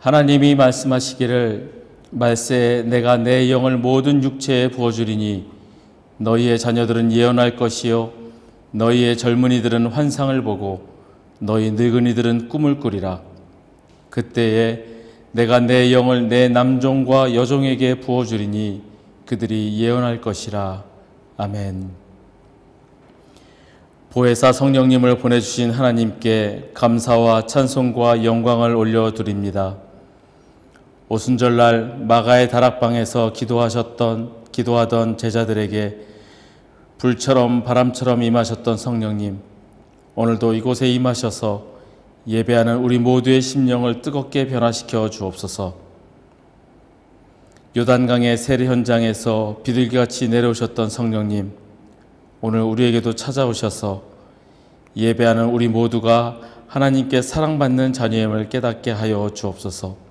하나님이 말씀하시기를 말세에 내가 내 영을 모든 육체에 부어주리니 너희의 자녀들은 예언할 것이요 너희의 젊은이들은 환상을 보고 너희 늙은이들은 꿈을 꾸리라. 그때에 내가 내 영을 내 남종과 여종에게 부어주리니 그들이 예언할 것이라. 아멘. 보혜사 성령님을 보내주신 하나님께 감사와 찬송과 영광을 올려드립니다. 오순절날 마가의 다락방에서 기도하던 제자들에게 불처럼 바람처럼 임하셨던 성령님, 오늘도 이곳에 임하셔서 예배하는 우리 모두의 심령을 뜨겁게 변화시켜 주옵소서. 요단강의 세례 현장에서 비둘기같이 내려오셨던 성령님, 오늘 우리에게도 찾아오셔서 예배하는 우리 모두가 하나님께 사랑받는 자녀임을 깨닫게 하여 주옵소서.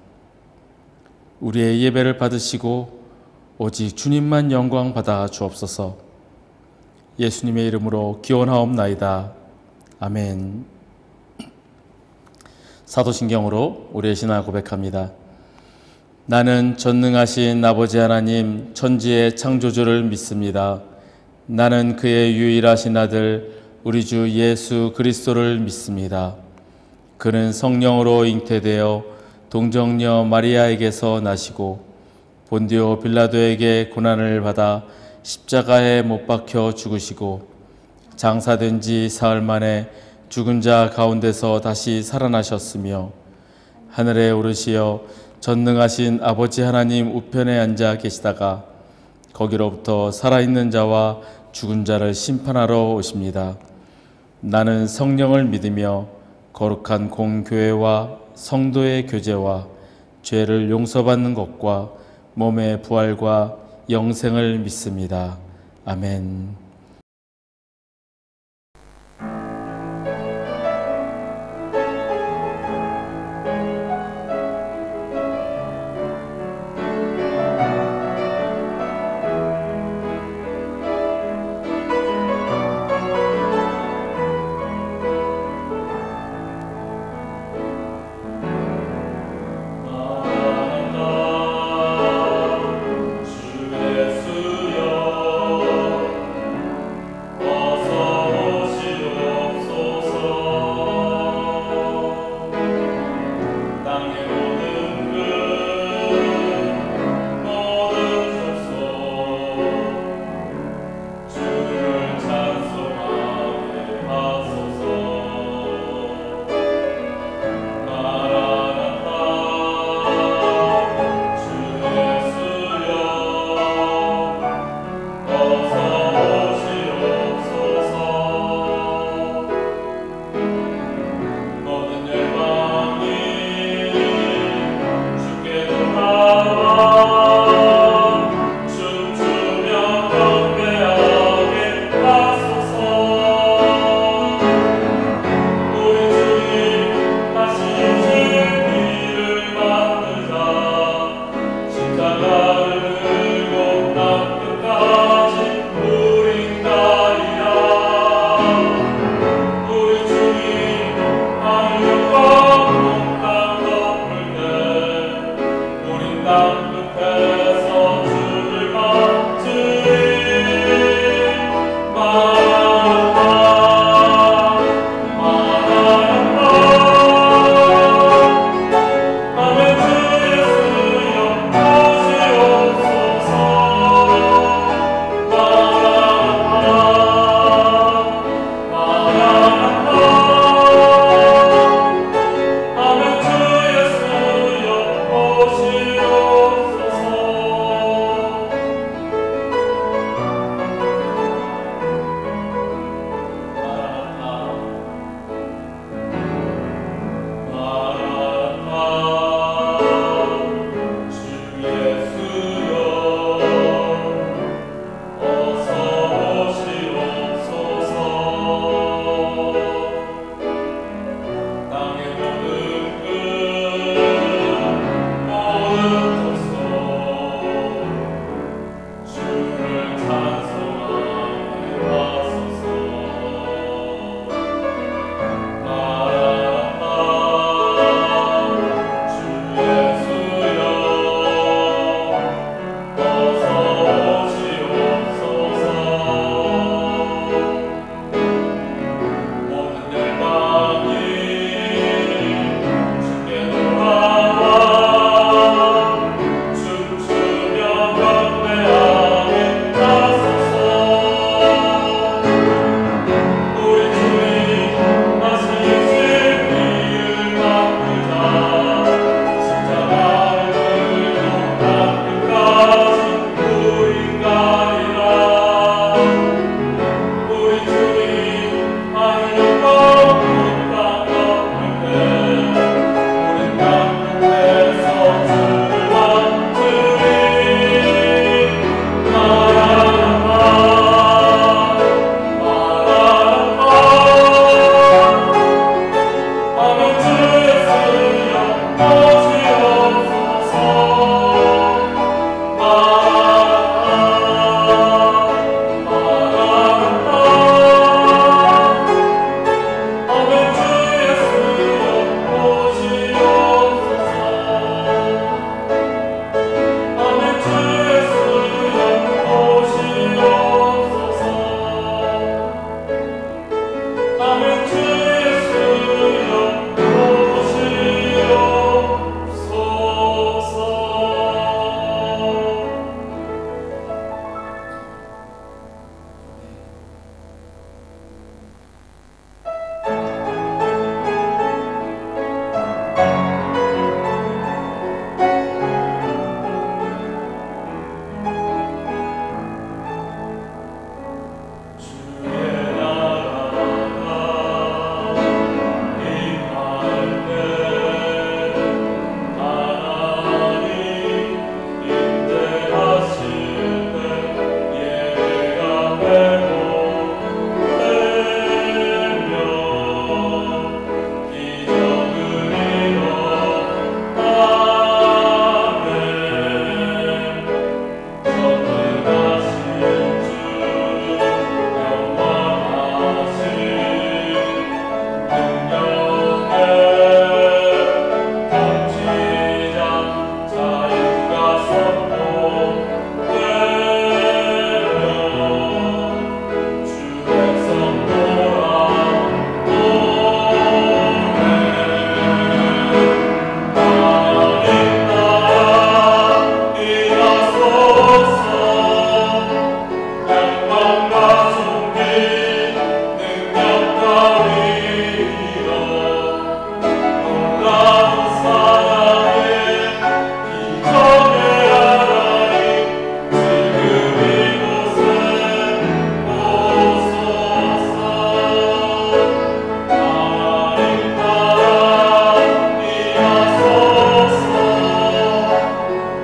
우리의 예배를 받으시고 오직 주님만 영광 받아 주옵소서. 예수님의 이름으로 기원하옵나이다. 아멘. 사도신경으로 우리의 신앙을 고백합니다. 나는 전능하신 아버지 하나님 천지의 창조주를 믿습니다. 나는 그의 유일하신 아들 우리 주 예수 그리스도를 믿습니다. 그는 성령으로 잉태되어 동정녀 마리아에게서 나시고 본디오 빌라도에게 고난을 받아 십자가에 못 박혀 죽으시고 장사된 지 사흘 만에 죽은 자 가운데서 다시 살아나셨으며 하늘에 오르시어 전능하신 아버지 하나님 우편에 앉아 계시다가 거기로부터 살아있는 자와 죽은 자를 심판하러 오십니다. 나는 성령을 믿으며 거룩한 공교회와 성도의 교제와 죄를 용서받는 것과 몸의 부활과 영생을 믿습니다. 아멘. 주의 수여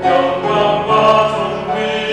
영광과 존귀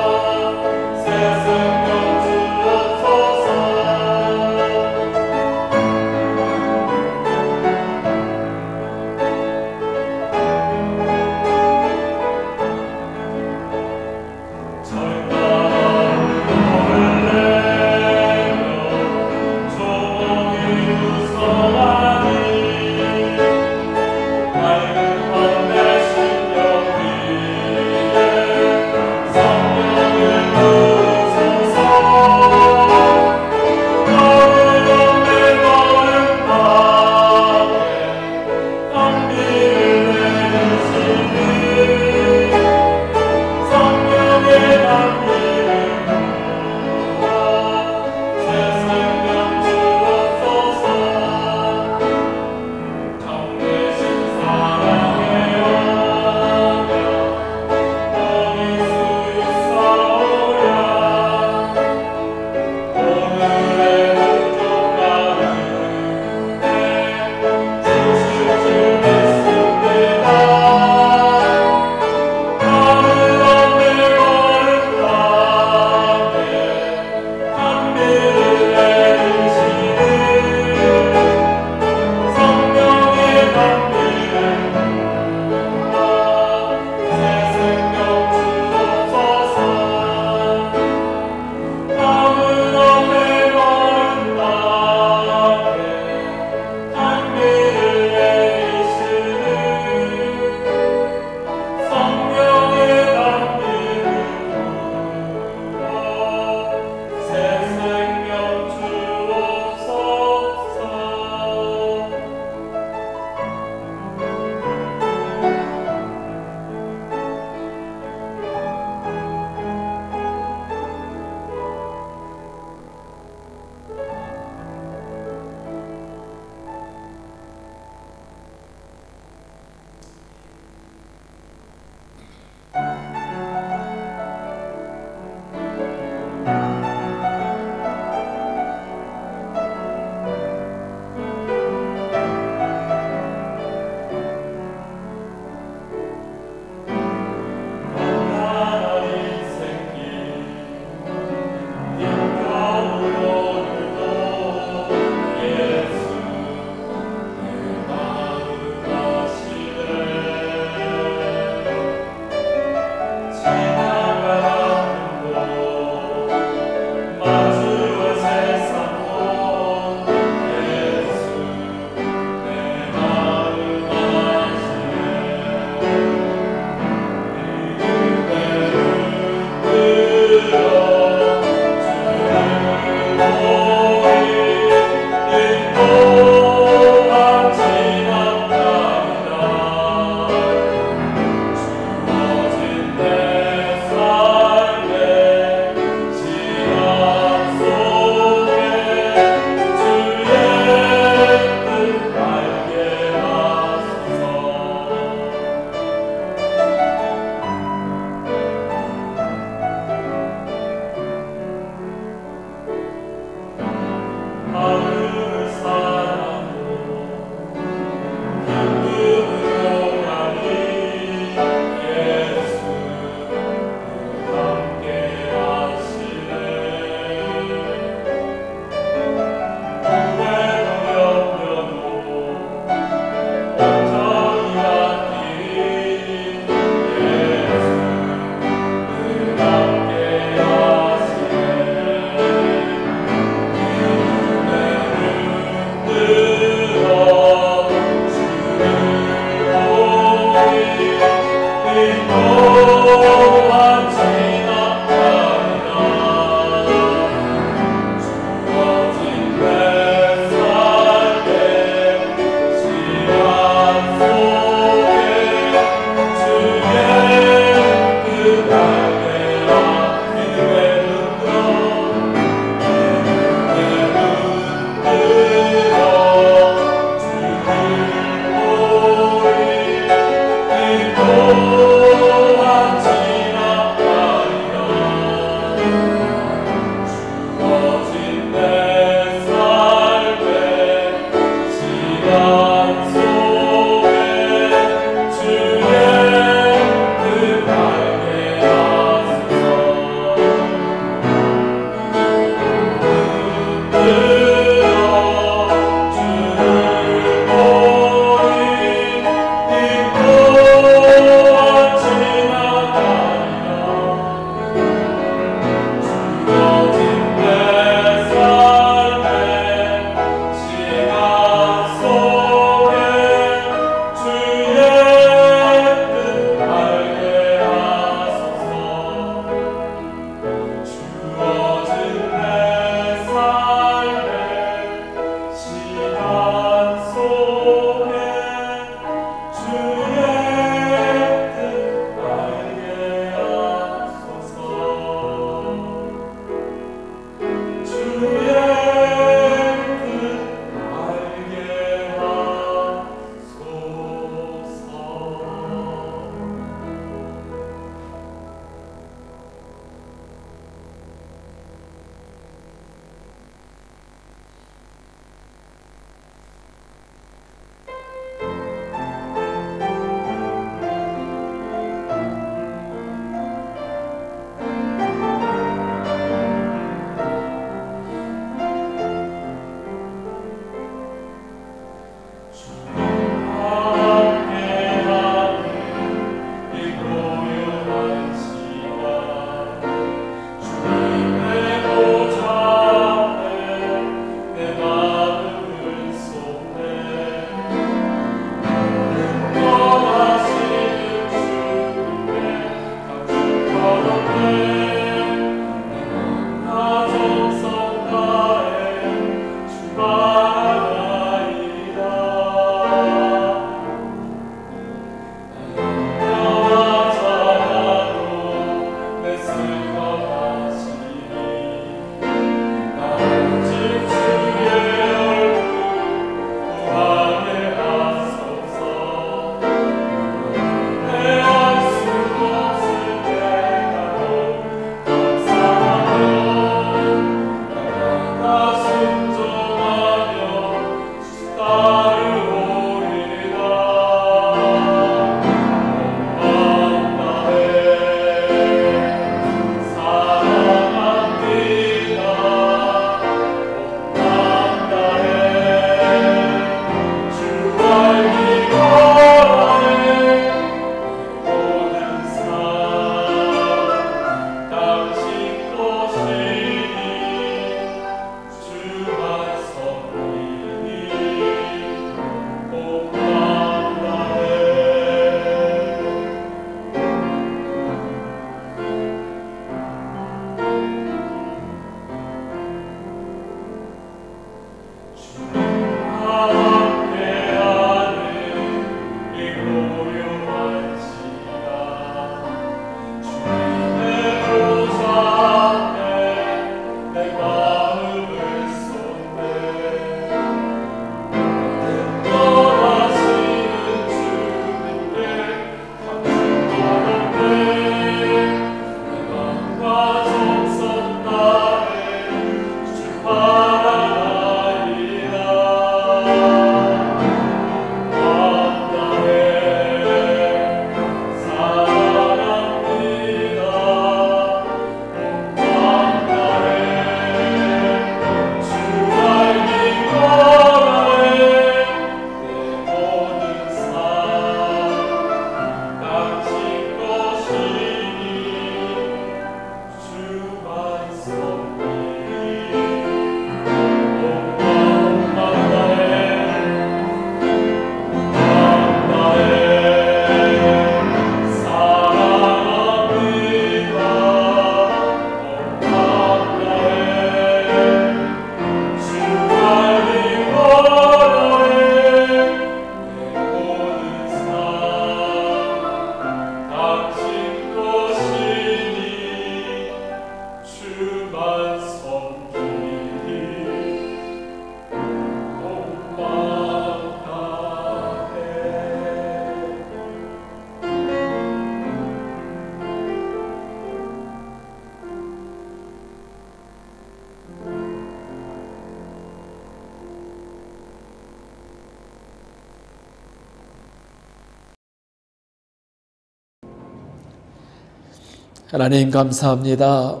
하나님 감사합니다.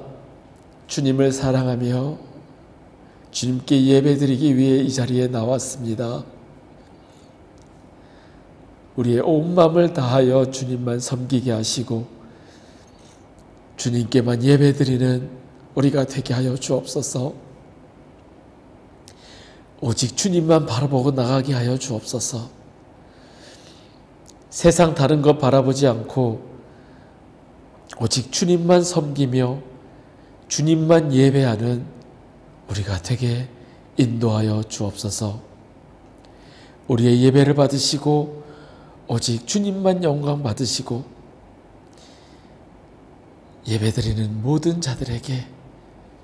주님을 사랑하며 주님께 예배드리기 위해 이 자리에 나왔습니다. 우리의 온 마음을 다하여 주님만 섬기게 하시고 주님께만 예배드리는 우리가 되게 하여 주옵소서. 오직 주님만 바라보고 나가게 하여 주옵소서. 세상 다른 것 바라보지 않고 오직 주님만 섬기며 주님만 예배하는 우리가 되게 인도하여 주옵소서. 우리의 예배를 받으시고 오직 주님만 영광 받으시고 예배드리는 모든 자들에게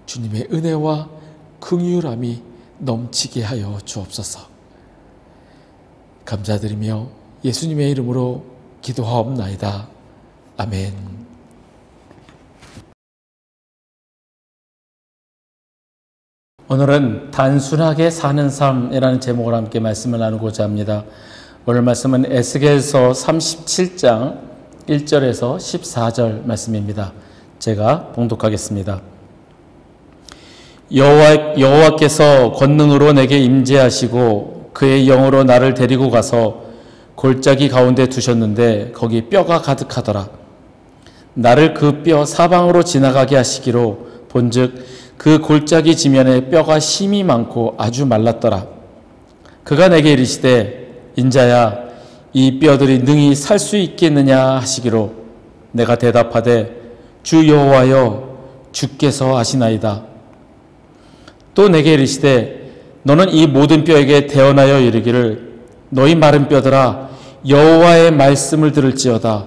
주님의 은혜와 긍휼함이 넘치게 하여 주옵소서. 감사드리며 예수님의 이름으로 기도하옵나이다. 아멘. 오늘은 단순하게 사는 삶이라는 제목으로 함께 말씀을 나누고자 합니다. 오늘 말씀은 에스겔서 37장 1절에서 14절 말씀입니다. 제가 봉독하겠습니다. 여호와께서 권능으로 내게 임재하시고 그의 영으로 나를 데리고 가서 골짜기 가운데 두셨는데 거기 뼈가 가득하더라. 나를 그 뼈 사방으로 지나가게 하시기로 본즉 그 골짜기 지면에 뼈가 심이 많고 아주 말랐더라. 그가 내게 이르시되 인자야 이 뼈들이 능히 살 수 있겠느냐 하시기로 내가 대답하되 주 여호와여 주께서 아시나이다. 또 내게 이르시되 너는 이 모든 뼈에게 대언하여 이르기를 너희 마른 뼈들아 여호와의 말씀을 들을지어다.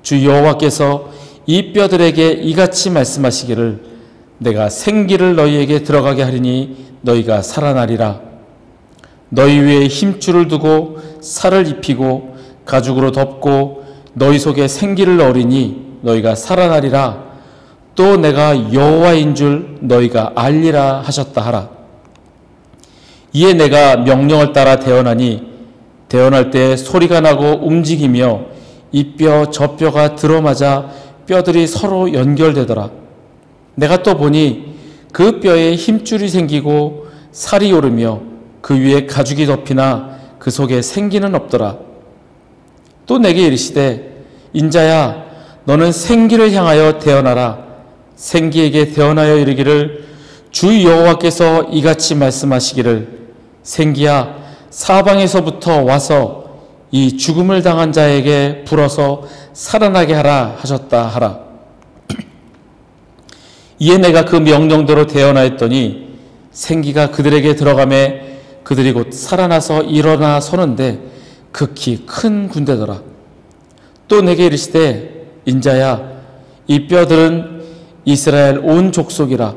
주 여호와께서 이 뼈들에게 이같이 말씀하시기를 내가 생기를 너희에게 들어가게 하리니 너희가 살아나리라. 너희 위에 힘줄을 두고 살을 입히고 가죽으로 덮고 너희 속에 생기를 넣으리니 너희가 살아나리라. 또 내가 여호와인 줄 너희가 알리라 하셨다 하라. 이에 내가 명령을 따라 대언하니 대언할 때 소리가 나고 움직이며 이 뼈 저 뼈가 들어맞아 뼈들이 서로 연결되더라. 내가 또 보니 그 뼈에 힘줄이 생기고 살이 오르며 그 위에 가죽이 덮이나 그 속에 생기는 없더라. 또 내게 이르시되 인자야 너는 생기를 향하여 대언하라. 생기에게 대언하여 이르기를 주 여호와께서 이같이 말씀하시기를 생기야 사방에서부터 와서 이 죽음을 당한 자에게 불어서 살아나게 하라 하셨다 하라. 이에 내가 그 명령대로 대언하였더니 생기가 그들에게 들어가매 그들이 곧 살아나서 일어나 서는데 극히 큰 군대더라. 또 내게 이르시되 인자야 이 뼈들은 이스라엘 온 족속이라.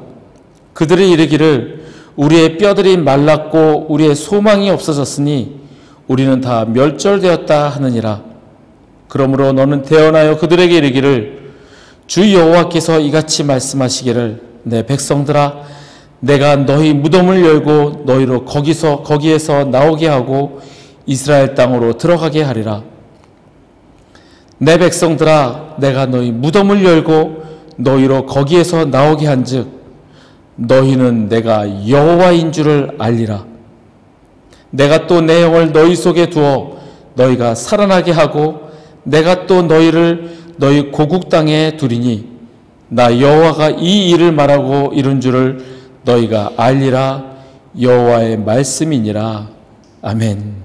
그들이 이르기를 우리의 뼈들이 말랐고 우리의 소망이 없어졌으니 우리는 다 멸절되었다 하느니라. 그러므로 너는 대언하여 그들에게 이르기를 주 여호와께서 이같이 말씀하시기를 내 백성들아 내가 너희 무덤을 열고 너희로 거기에서 나오게 하고 이스라엘 땅으로 들어가게 하리라. 내 백성들아 내가 너희 무덤을 열고 너희로 거기에서 나오게 한즉 너희는 내가 여호와인 줄을 알리라. 내가 또 내 영을 너희 속에 두어 너희가 살아나게 하고 내가 또 너희를 너희 고국 땅에 두리니 나 여호와가 이 일을 말하고 이룬 줄을 너희가 알리라. 여호와의 말씀이니라. 아멘.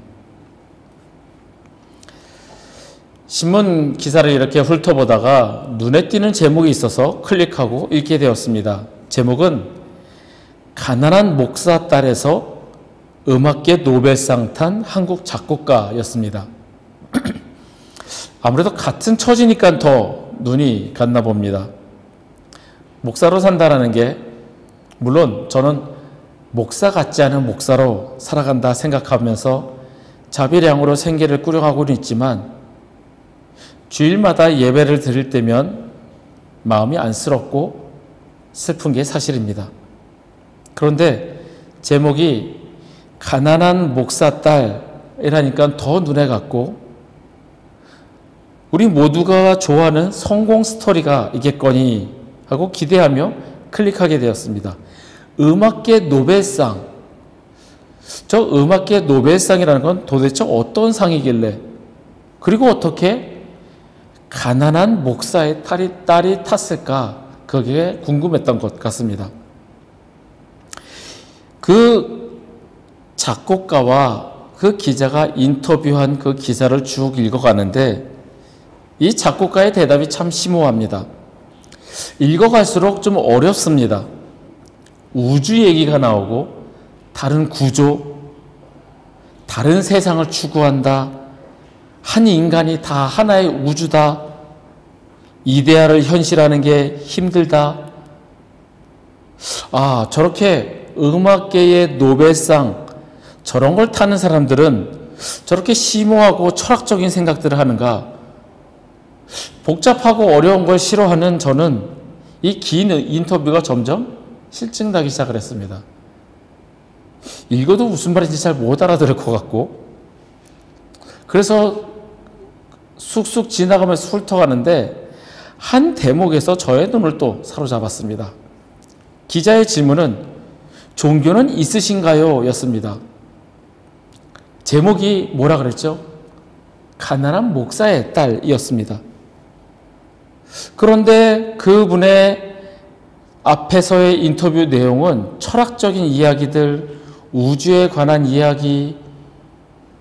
신문 기사를 이렇게 훑어보다가 눈에 띄는 제목이 있어서 클릭하고 읽게 되었습니다. 제목은 가난한 목사 딸에서 음악계 노벨상 탄 한국 작곡가였습니다. 아무래도 같은 처지니까 더 눈이 갔나 봅니다. 목사로 산다라는 게 물론 저는 목사 같지 않은 목사로 살아간다 생각하면서 자비량으로 생계를 꾸려가고는 있지만 주일마다 예배를 드릴 때면 마음이 안쓰럽고 슬픈 게 사실입니다. 그런데 제목이 가난한 목사 딸이라니까 더 눈에 갔고 우리 모두가 좋아하는 성공 스토리가 있겠거니 하고 기대하며 클릭하게 되었습니다. 음악계 노벨상. 저 음악계 노벨상이라는 건 도대체 어떤 상이길래 그리고 어떻게 가난한 목사의 딸이 탔을까? 그게 궁금했던 것 같습니다. 그 작곡가와 그 기자가 인터뷰한 그 기사를 쭉 읽어가는데 이 작곡가의 대답이 참 심오합니다. 읽어갈수록 좀 어렵습니다. 우주 얘기가 나오고 다른 구조, 다른 세상을 추구한다. 한 인간이 다 하나의 우주다. 이데아를 현실하는 게 힘들다. 아, 저렇게 음악계의 노벨상 저런 걸 타는 사람들은 저렇게 심오하고 철학적인 생각들을 하는가? 복잡하고 어려운 걸 싫어하는 저는 이 긴 인터뷰가 점점 실증나기 시작을 했습니다. 읽어도 무슨 말인지 잘 못 알아들을 것 같고, 그래서 쑥쑥 지나가면서 훑어가는데 한 대목에서 저의 눈을 또 사로잡았습니다. 기자의 질문은 종교는 있으신가요? 였습니다. 제목이 뭐라 그랬죠? 가난한 목사의 딸이었습니다. 그런데 그분의 앞에서의 인터뷰 내용은 철학적인 이야기들, 우주에 관한 이야기,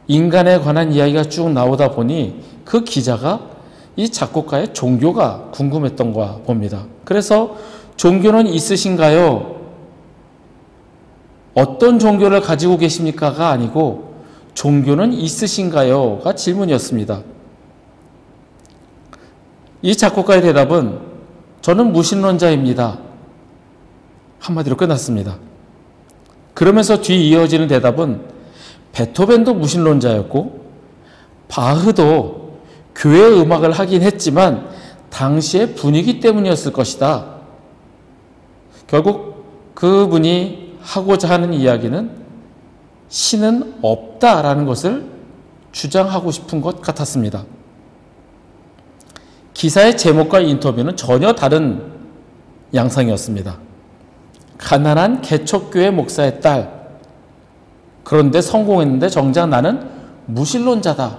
인간에 관한 이야기가 쭉 나오다 보니 그 기자가 이 작곡가의 종교가 궁금했던가 봅니다. 그래서 종교는 있으신가요? 어떤 종교를 가지고 계십니까가 아니고 종교는 있으신가요?가 질문이었습니다. 이 작곡가의 대답은 저는 무신론자입니다. 한마디로 끝났습니다. 그러면서 뒤 이어지는 대답은 베토벤도 무신론자였고 바흐도 교회 음악을 하긴 했지만 당시의 분위기 때문이었을 것이다. 결국 그분이 하고자 하는 이야기는 신은 없다라는 것을 주장하고 싶은 것 같았습니다. 기사의 제목과 인터뷰는 전혀 다른 양상이었습니다. 가난한 개척교회 목사의 딸. 그런데 성공했는데 정작 나는 무신론자다.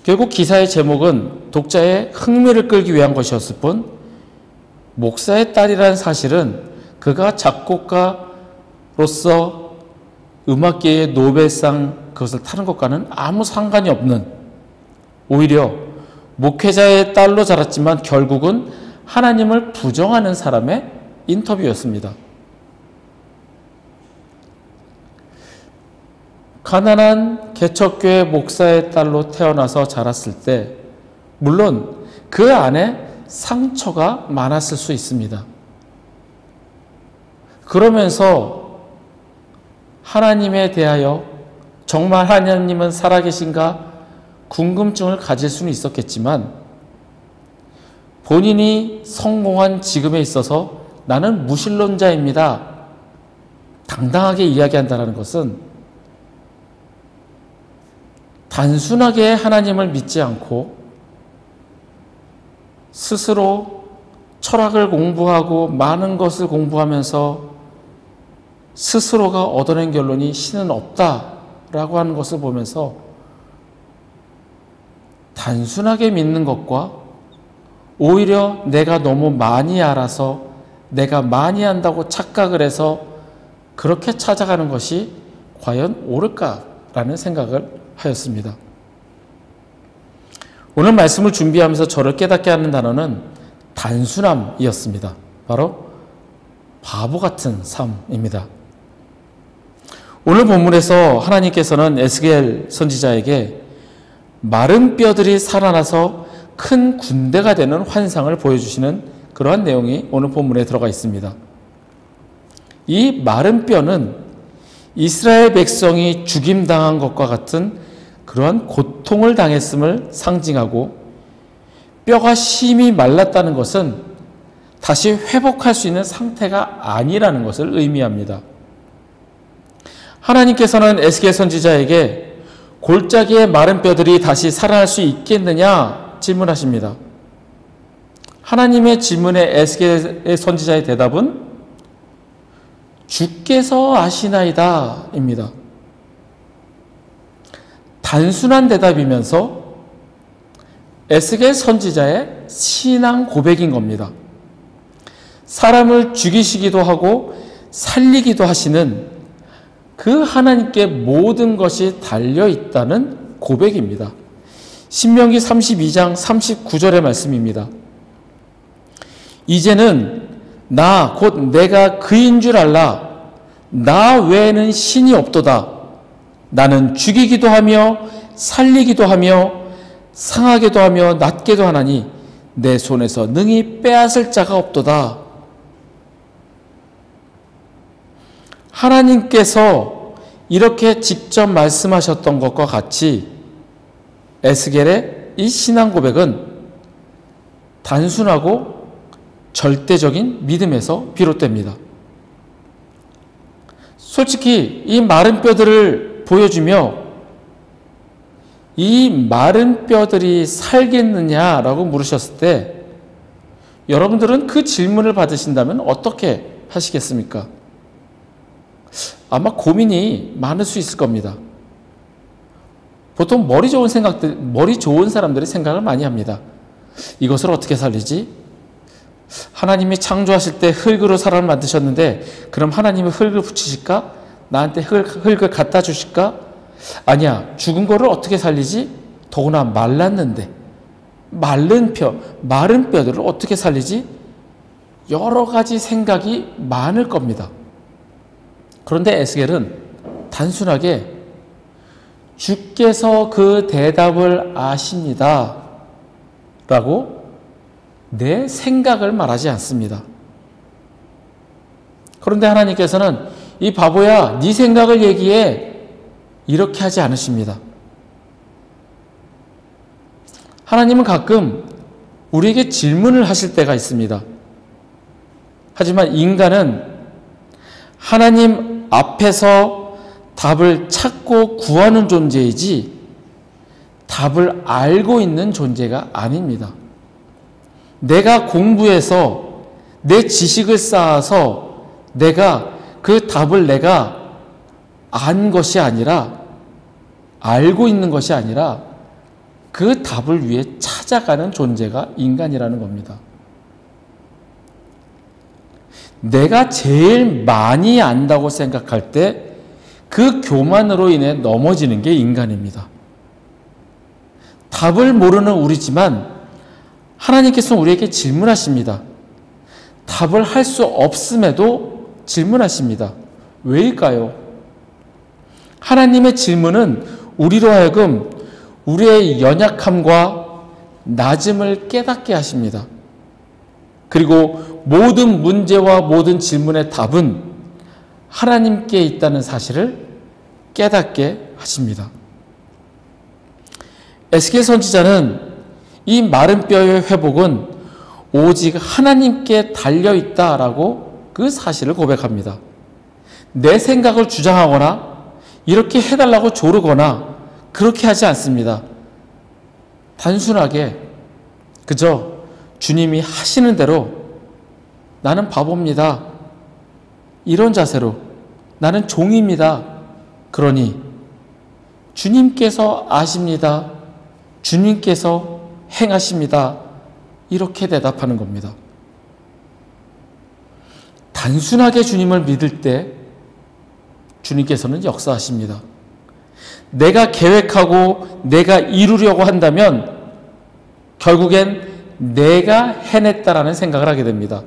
결국 기사의 제목은 독자의 흥미를 끌기 위한 것이었을 뿐 목사의 딸이라는 사실은 그가 작곡가로서 음악계의 노벨상 그것을 타는 것과는 아무 상관이 없는, 오히려 목회자의 딸로 자랐지만 결국은 하나님을 부정하는 사람의 인터뷰였습니다. 가난한 개척교회 목사의 딸로 태어나서 자랐을 때 물론 그 안에 상처가 많았을 수 있습니다. 그러면서 하나님에 대하여 정말 하나님은 살아계신가 궁금증을 가질 수는 있었겠지만 본인이 성공한 지금에 있어서 나는 무신론자입니다. 당당하게 이야기한다는 것은 단순하게 하나님을 믿지 않고 스스로 철학을 공부하고 많은 것을 공부하면서 스스로가 얻어낸 결론이 신은 없다라고 하는 것을 보면서 단순하게 믿는 것과 오히려 내가 너무 많이 알아서 내가 많이 한다고 착각을 해서 그렇게 찾아가는 것이 과연 옳을까라는 생각을 하였습니다. 오늘 말씀을 준비하면서 저를 깨닫게 하는 단어는 단순함이었습니다. 바로 바보 같은 삶입니다. 오늘 본문에서 하나님께서는 에스겔 선지자에게 마른 뼈들이 살아나서 큰 군대가 되는 환상을 보여주시는 그러한 내용이 오늘 본문에 들어가 있습니다. 이 마른 뼈는 이스라엘 백성이 죽임당한 것과 같은 그러한 고통을 당했음을 상징하고, 뼈가 심히 말랐다는 것은 다시 회복할 수 있는 상태가 아니라는 것을 의미합니다. 하나님께서는 에스겔 선지자에게 골짜기의 마른 뼈들이 다시 살아날 수 있겠느냐 질문하십니다. 하나님의 질문에 에스겔 선지자의 대답은 주께서 아시나이다 입니다. 단순한 대답이면서 에스겔 선지자의 신앙 고백인 겁니다. 사람을 죽이시기도 하고 살리기도 하시는 그 하나님께 모든 것이 달려있다는 고백입니다. 신명기 32장 39절의 말씀입니다. 이제는 나 곧 내가 그인 줄 알라. 나 외에는 신이 없도다. 나는 죽이기도 하며 살리기도 하며 상하게도 하며 낫게도 하나니 내 손에서 능히 빼앗을 자가 없도다. 하나님께서 이렇게 직접 말씀하셨던 것과 같이 에스겔의 이 신앙 고백은 단순하고 절대적인 믿음에서 비롯됩니다. 솔직히 이 마른 뼈들을 보여주며 이 마른 뼈들이 살겠느냐라고 물으셨을 때 여러분들은 그 질문을 받으신다면 어떻게 하시겠습니까? 아마 고민이 많을 수 있을 겁니다. 보통 머리 좋은 사람들이 생각을 많이 합니다. 이것을 어떻게 살리지? 하나님이 창조하실 때 흙으로 사람을 만드셨는데 그럼 하나님이 흙을 붙이실까? 나한테 흙을 갖다 주실까? 아니야, 죽은 거를 어떻게 살리지? 더구나 말랐는데 마른 뼈들을 어떻게 살리지? 여러 가지 생각이 많을 겁니다. 그런데 에스겔은 단순하게 주께서 그 대답을 아십니다 라고 내 생각을 말하지 않습니다. 그런데 하나님께서는 이 바보야, 네 생각을 얘기해, 이렇게 하지 않으십니다. 하나님은 가끔 우리에게 질문을 하실 때가 있습니다. 하지만 인간은 하나님 앞에서 답을 찾고 구하는 존재이지 답을 알고 있는 존재가 아닙니다. 내가 공부해서 내 지식을 쌓아서 내가 그 답을 내가 안 것이 아니라 알고 있는 것이 아니라 그 답을 위해 찾아가는 존재가 인간이라는 겁니다. 내가 제일 많이 안다고 생각할 때 그 교만으로 인해 넘어지는 게 인간입니다. 답을 모르는 우리지만 하나님께서는 우리에게 질문하십니다. 답을 할 수 없음에도 질문하십니다. 왜일까요? 하나님의 질문은 우리로 하여금 우리의 연약함과 낮음을 깨닫게 하십니다. 그리고 모든 문제와 모든 질문의 답은 하나님께 있다는 사실을 깨닫게 하십니다. 에스겔 선지자는 이 마른 뼈의 회복은 오직 하나님께 달려있다라고 그 사실을 고백합니다. 내 생각을 주장하거나 이렇게 해달라고 조르거나 그렇게 하지 않습니다. 단순하게 그저 주님이 하시는 대로 나는 바보입니다. 이런 자세로 나는 종입니다. 그러니 주님께서 아십니다. 주님께서 행하십니다. 이렇게 대답하는 겁니다. 단순하게 주님을 믿을 때 주님께서는 역사하십니다. 내가 계획하고 내가 이루려고 한다면 결국엔 내가 해냈다라는 생각을 하게 됩니다.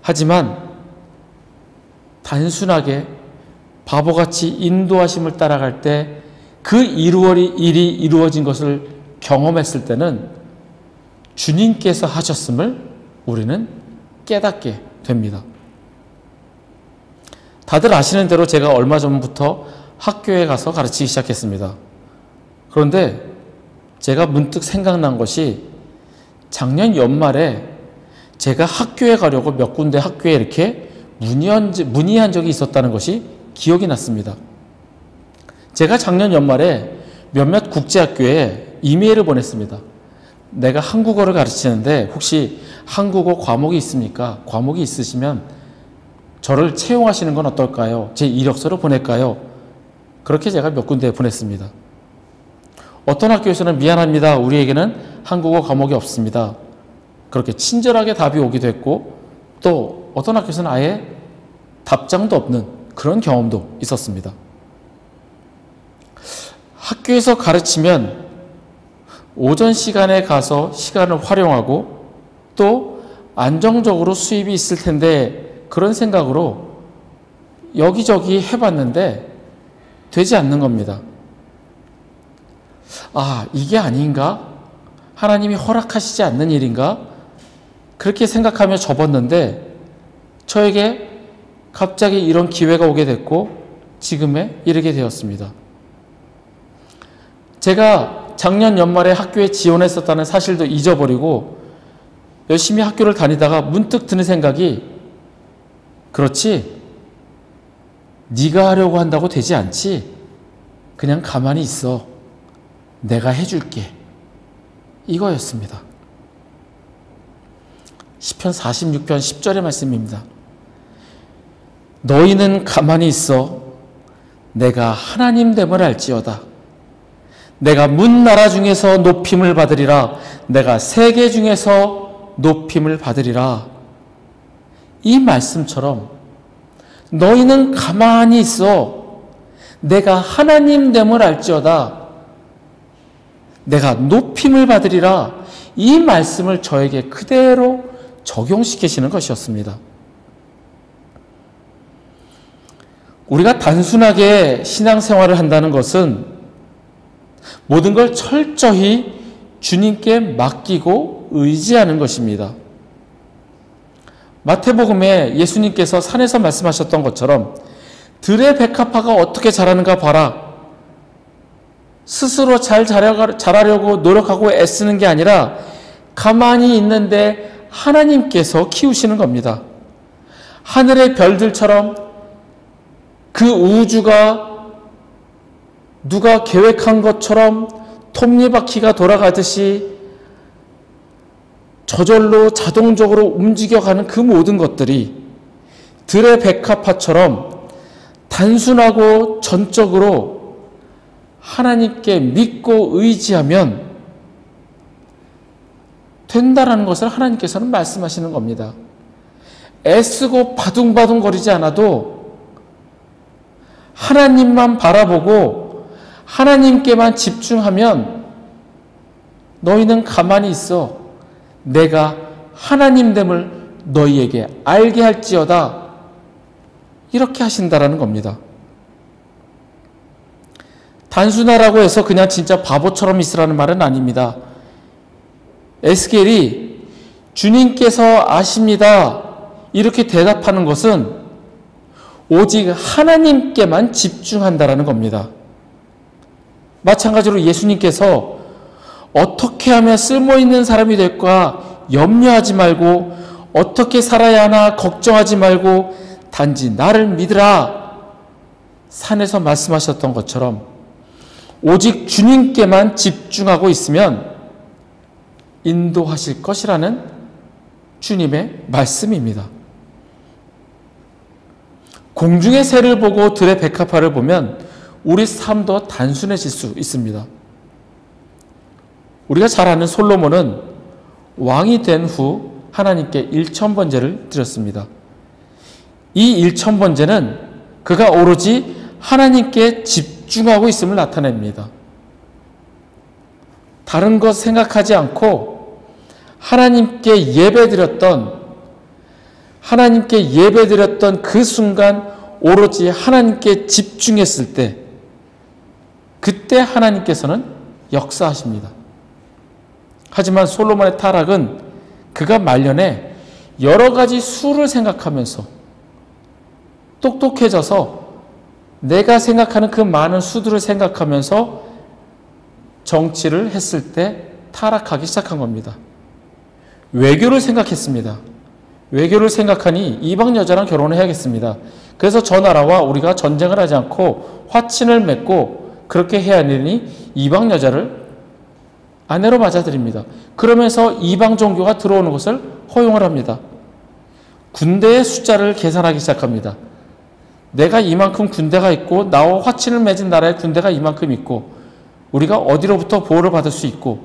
하지만 단순하게 바보같이 인도하심을 따라갈 때 그 일이 이루어진 것을 경험했을 때는 주님께서 하셨음을 우리는 깨닫게 됩니다. 다들 아시는 대로 제가 얼마 전부터 학교에 가서 가르치기 시작했습니다. 그런데 제가 문득 생각난 것이 작년 연말에 제가 학교에 가려고 몇 군데 학교에 이렇게 문의한 적이 있었다는 것이 기억이 났습니다. 제가 작년 연말에 몇몇 국제학교에 이메일을 보냈습니다. 내가 한국어를 가르치는데 혹시 한국어 과목이 있습니까? 과목이 있으시면 저를 채용하시는 건 어떨까요? 제 이력서를 보낼까요? 그렇게 제가 몇 군데에 보냈습니다. 어떤 학교에서는 미안합니다. 우리에게는 한국어 과목이 없습니다. 그렇게 친절하게 답이 오기도 했고 또 어떤 학교에서는 아예 답장도 없는 그런 경험도 있었습니다. 학교에서 가르치면 오전 시간에 가서 시간을 활용하고 또 안정적으로 수입이 있을 텐데 그런 생각으로 여기저기 해봤는데 되지 않는 겁니다. 아, 이게 아닌가? 하나님이 허락하시지 않는 일인가? 그렇게 생각하며 접었는데 저에게 갑자기 이런 기회가 오게 됐고 지금에 이르게 되었습니다. 제가 작년 연말에 학교에 지원했었다는 사실도 잊어버리고 열심히 학교를 다니다가 문득 드는 생각이, 그렇지, 네가 하려고 한다고 되지 않지? 그냥 가만히 있어. 내가 해줄게. 이거였습니다. 시편 46편 10절의 말씀입니다. 너희는 가만히 있어. 내가 하나님됨을 알지어다. 내가 문나라 중에서 높임을 받으리라. 내가 세계 중에서 높임을 받으리라. 이 말씀처럼 너희는 가만히 있어. 내가 하나님됨을 알지어다. 내가 높임을 받으리라. 이 말씀을 저에게 그대로 적용시키시는 것이었습니다. 우리가 단순하게 신앙생활을 한다는 것은 모든 걸 철저히 주님께 맡기고 의지하는 것입니다. 마태복음에 예수님께서 산에서 말씀하셨던 것처럼 들의 백합화가 어떻게 자라는가 봐라. 스스로 잘 자라려고 노력하고 애쓰는 게 아니라 가만히 있는데 하나님께서 키우시는 겁니다. 하늘의 별들처럼 그 우주가 누가 계획한 것처럼 톱니바퀴가 돌아가듯이 저절로 자동적으로 움직여가는 그 모든 것들이 들의 백합화처럼 단순하고 전적으로 하나님께 믿고 의지하면 된다라는 것을 하나님께서는 말씀하시는 겁니다. 애쓰고 바둥바둥 거리지 않아도 하나님만 바라보고 하나님께만 집중하면 너희는 가만히 있어. 내가 하나님됨을 너희에게 알게 할지어다. 이렇게 하신다라는 겁니다. 단순하라고 해서 그냥 진짜 바보처럼 있으라는 말은 아닙니다. 에스겔이 주님께서 아십니다. 이렇게 대답하는 것은 오직 하나님께만 집중한다라는 겁니다. 마찬가지로 예수님께서 어떻게 하면 쓸모있는 사람이 될까 염려하지 말고 어떻게 살아야 하나 걱정하지 말고 단지 나를 믿으라. 산에서 말씀하셨던 것처럼 오직 주님께만 집중하고 있으면 인도하실 것이라는 주님의 말씀입니다. 공중의 새를 보고 들의 백합화를 보면 우리 삶도 단순해질 수 있습니다. 우리가 잘 아는 솔로몬은 왕이 된 후 하나님께 1000번제를 드렸습니다. 이 1000번제는 그가 오로지 하나님께 집중하고 있음을 나타냅니다. 다른 것 생각하지 않고 하나님께 예배드렸던 그 순간 오로지 하나님께 집중했을 때 그때 하나님께서는 역사하십니다. 하지만 솔로몬의 타락은 그가 말년에 여러 가지 수를 생각하면서 똑똑해져서 내가 생각하는 그 많은 수들을 생각하면서 정치를 했을 때 타락하기 시작한 겁니다. 외교를 생각했습니다. 외교를 생각하니 이방 여자랑 결혼을 해야겠습니다. 그래서 저 나라와 우리가 전쟁을 하지 않고 화친을 맺고 그렇게 해야 하니 이방 여자를 아내로 맞아들입니다. 그러면서 이방 종교가 들어오는 것을 허용을 합니다. 군대의 숫자를 계산하기 시작합니다. 내가 이만큼 군대가 있고 나와 화친을 맺은 나라에 군대가 이만큼 있고 우리가 어디로부터 보호를 받을 수 있고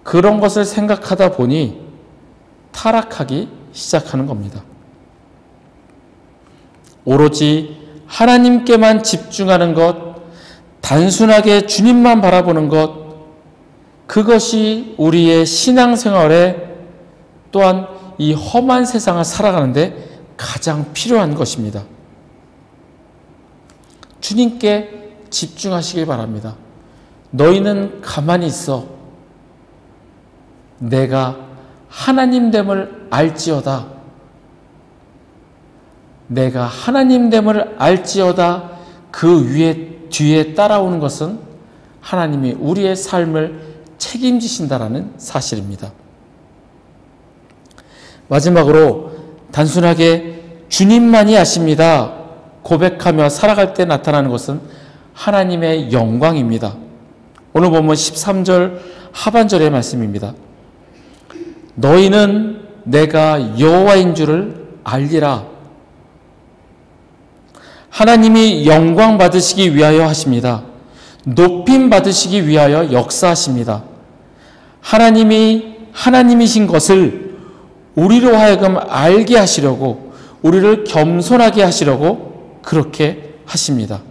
그런 것을 생각하다 보니 타락하기 시작하는 겁니다. 오로지 하나님께만 집중하는 것, 단순하게 주님만 바라보는 것, 그것이 우리의 신앙생활에 또한 이 험한 세상을 살아가는데 가장 필요한 것입니다. 주님께 집중하시길 바랍니다. 너희는 가만히 있어. 내가 하나님됨을 알지어다. 내가 하나님됨을 알지어다 그 뒤에 따라오는 것은 하나님이 우리의 삶을 책임지신다라는 사실입니다. 마지막으로 단순하게 주님만이 아십니다 고백하며 살아갈 때 나타나는 것은 하나님의 영광입니다. 오늘 보면 13절 하반절의 말씀입니다. 너희는 내가 여호와인 줄을 알리라. 하나님이 영광 받으시기 위하여 하십니다. 높임 받으시기 위하여 역사하십니다. 하나님이 하나님이신 것을 우리로 하여금 알게 하시려고, 우리를 겸손하게 하시려고 그렇게 하십니다.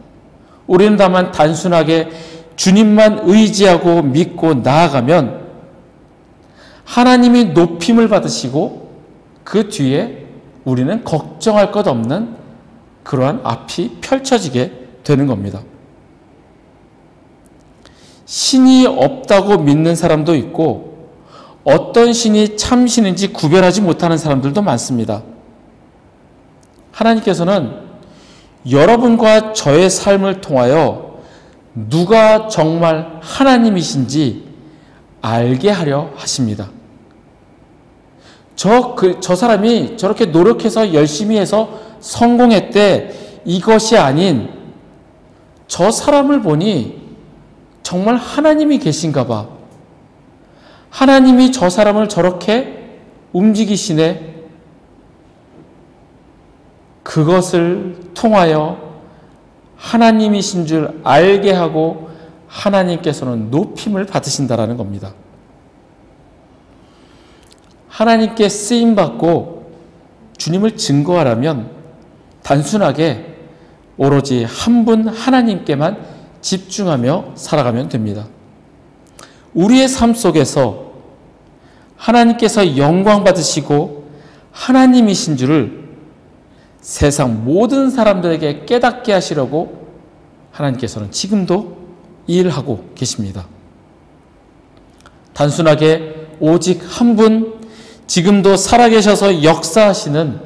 우리는 다만 단순하게 주님만 의지하고 믿고 나아가면 하나님이 높임을 받으시고 그 뒤에 우리는 걱정할 것 없는 그러한 앞이 펼쳐지게 되는 겁니다. 신이 없다고 믿는 사람도 있고 어떤 신이 참신인지 구별하지 못하는 사람들도 많습니다. 하나님께서는 여러분과 저의 삶을 통하여 누가 정말 하나님이신지 알게 하려 하십니다. 저 사람이 저렇게 노력해서 열심히 해서 성공했대, 이것이 아닌 저 사람을 보니 정말 하나님이 계신가 봐. 하나님이 저 사람을 저렇게 움직이시네. 그것을 통하여 하나님이신 줄 알게 하고 하나님께서는 높임을 받으신다라는 겁니다. 하나님께 쓰임받고 주님을 증거하려면 단순하게 오로지 한 분 하나님께만 집중하며 살아가면 됩니다. 우리의 삶 속에서 하나님께서 영광 받으시고 하나님이신 줄을 세상 모든 사람들에게 깨닫게 하시려고 하나님께서는 지금도 일하고 계십니다. 단순하게 오직 한 분, 지금도 살아계셔서 역사하시는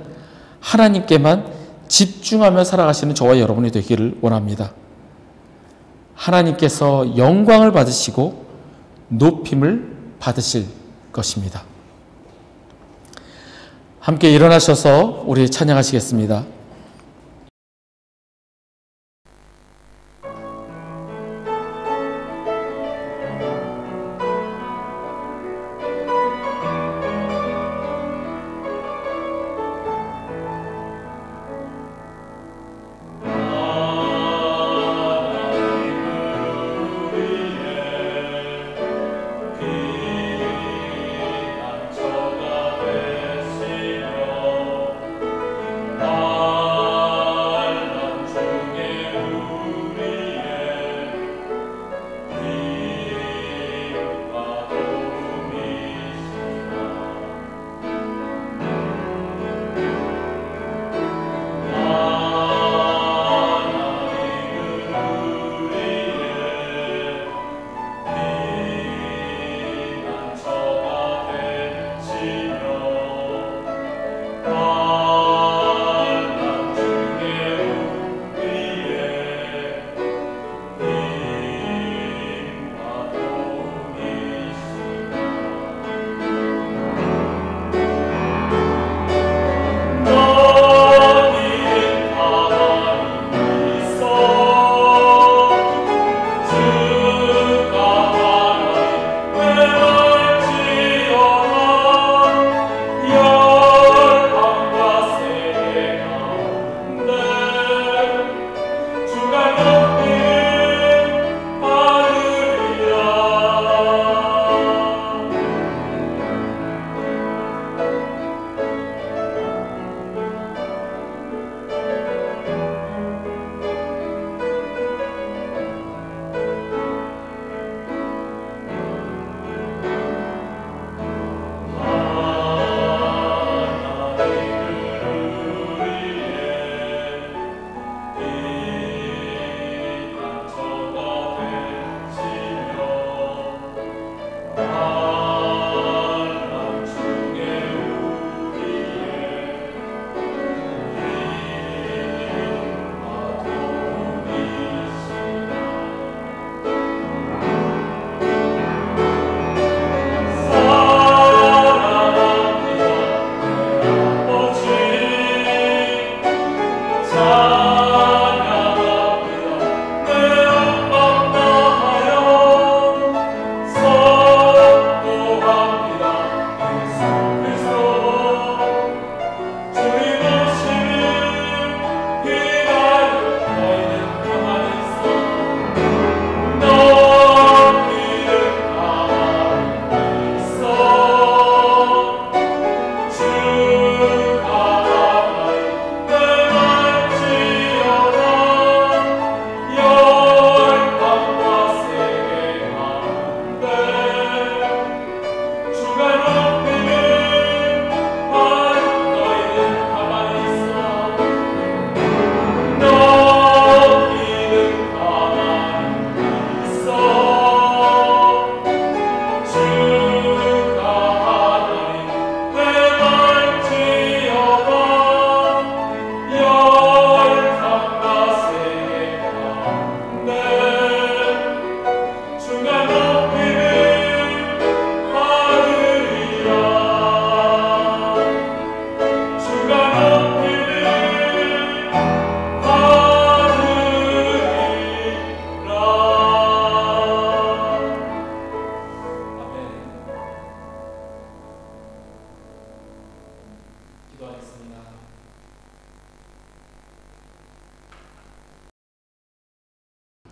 하나님께만 집중하며 살아가시는 저와 여러분이 되기를 원합니다. 하나님께서 영광을 받으시고 높임을 받으실 것입니다. 함께 일어나셔서 우리 찬양하시겠습니다. 나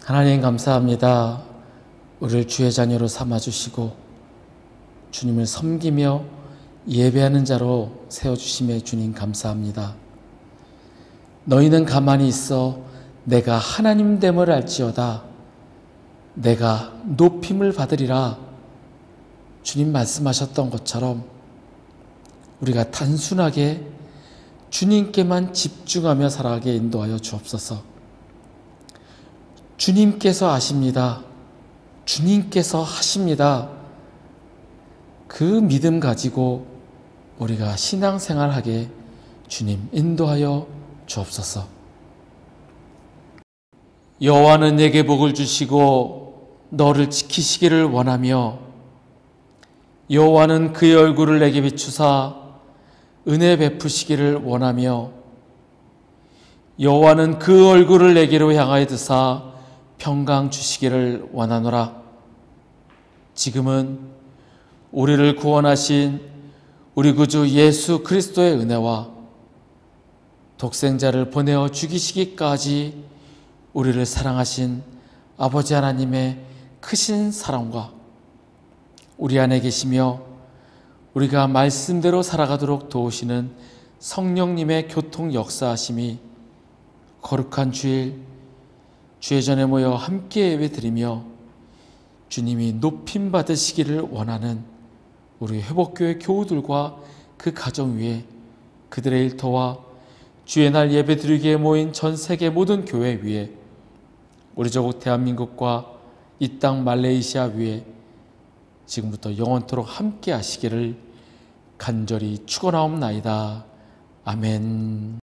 하나님 감사합니다. 우리를 주의 자녀로 삼아주시고 주님을 섬기며 예배하는 자로 세워주심에 주님 감사합니다. 너희는 가만히 있어 내가 하나님됨을 알지어다. 내가 높임을 받으리라. 주님 말씀하셨던 것처럼 우리가 단순하게 주님께만 집중하며 살아가게 인도하여 주옵소서. 주님께서 아십니다. 주님께서 하십니다. 그 믿음 가지고 우리가 신앙생활하게 주님 인도하여 주옵소서. 여호와는 내게 복을 주시고 너를 지키시기를 원하며 여호와는 그의 얼굴을 내게 비추사 은혜 베푸시기를 원하며 여호와는 그 얼굴을 내게로 향하여 드사 평강 주시기를 원하노라. 지금은 우리를 구원하신 우리 구주 예수 그리스도의 은혜와 독생자를 보내어 죽이시기까지 우리를 사랑하신 아버지 하나님의 크신 사랑과 우리 안에 계시며 우리가 말씀대로 살아가도록 도우시는 성령님의 교통 역사하심이 거룩한 주일 주의 전에 모여 함께 예배드리며 주님이 높임 받으시기를 원하는 우리 회복교회 교우들과 그 가정 위에 그들의 일터와 주의 날 예배드리기에 모인 전 세계 모든 교회 위에 우리 조국 대한민국과 이 땅 말레이시아 위에 지금부터 영원토록 함께 하시기를 간절히 축원하옵나이다. 아멘.